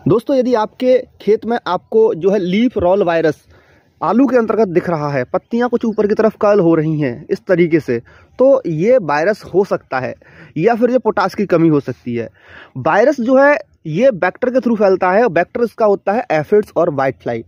दोस्तों, यदि आपके खेत में आपको जो है लीफ रोल वायरस आलू के अंतर्गत दिख रहा है, पत्तियां कुछ ऊपर की तरफ कर्ल हो रही हैं इस तरीके से, तो ये वायरस हो सकता है या फिर ये पोटाश की कमी हो सकती है। वायरस जो है ये वेक्टर के थ्रू फैलता है। वेक्टर इसका होता है एफिड्स और वाइट फ्लाई।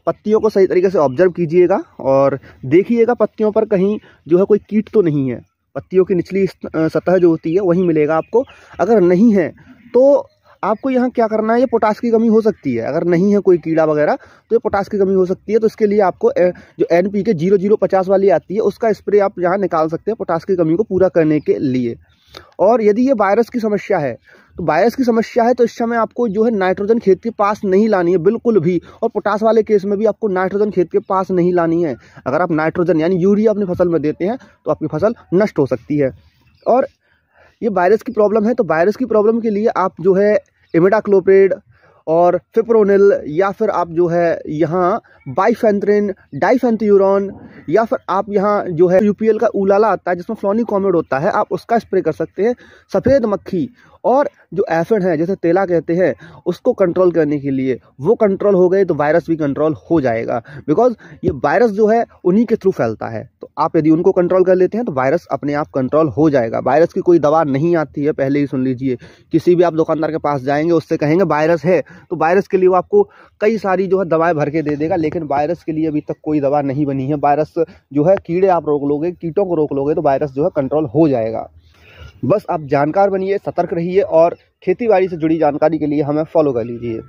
पत्तियों को सही तरीके से ऑब्जर्व कीजिएगा और देखिएगा पत्तियों पर कहीं जो है कोई कीट तो नहीं है। पत्तियों की निचली सतह जो होती है वहीं मिलेगा आपको। अगर नहीं है तो आपको यहाँ क्या करना है, ये पोटाश की कमी हो सकती है। अगर नहीं है कोई कीड़ा वगैरह तो ये पोटाश की कमी हो सकती है। तो इसके लिए आपको जो NPK 0050 वाली आती है उसका स्प्रे आप यहाँ निकाल सकते हैं पोटाश की कमी को पूरा करने के लिए। और यदि ये वायरस की समस्या है तो वायरस की समस्या है तो इस समय आपको जो है नाइट्रोजन खेत के पास नहीं लानी है बिल्कुल भी। और पोटाश वाले केस में भी आपको नाइट्रोजन खेत के पास नहीं लानी है। अगर आप नाइट्रोजन यानी यूरिया अपनी फसल में देते हैं तो आपकी फसल नष्ट हो सकती है। और ये वायरस की प्रॉब्लम है तो वायरस की प्रॉब्लम के लिए आप जो है इमिडाक्लोप्रिड और फिप्रोनिल या फिर आप जो है यहाँ बाइफेंथ्रिन, डाइफेंथ्यूरॉन या फिर आप यहाँ जो है UPL का उलाला आता है जिसमें फ्लोनिकोमेड होता है, आप उसका स्प्रे कर सकते हैं। सफ़ेद मक्खी और जो एफिड है जैसे तेला कहते हैं उसको कंट्रोल करने के लिए, वो कंट्रोल हो गए तो वायरस भी कंट्रोल हो जाएगा। बिकॉज ये वायरस जो है उन्हीं के थ्रू फैलता है। तो आप यदि उनको कंट्रोल कर लेते हैं तो वायरस अपने आप कंट्रोल हो जाएगा। वायरस की कोई दवा नहीं आती है, पहले ही सुन लीजिए। किसी भी आप दुकानदार के पास जाएंगे उससे कहेंगे वायरस है तो वायरस के लिए वो आपको कई सारी जो है दवाएं भर के दे देगा, लेकिन वायरस के लिए अभी तक कोई दवा नहीं बनी है। वायरस जो है कीड़े आप रोक लोगे, कीटों को रोक लोगे तो वायरस जो है कंट्रोल हो जाएगा। बस आप जानकार बनिए, सतर्क रहिए और खेती बाड़ी से जुड़ी जानकारी के लिए हमें फॉलो कर लीजिए।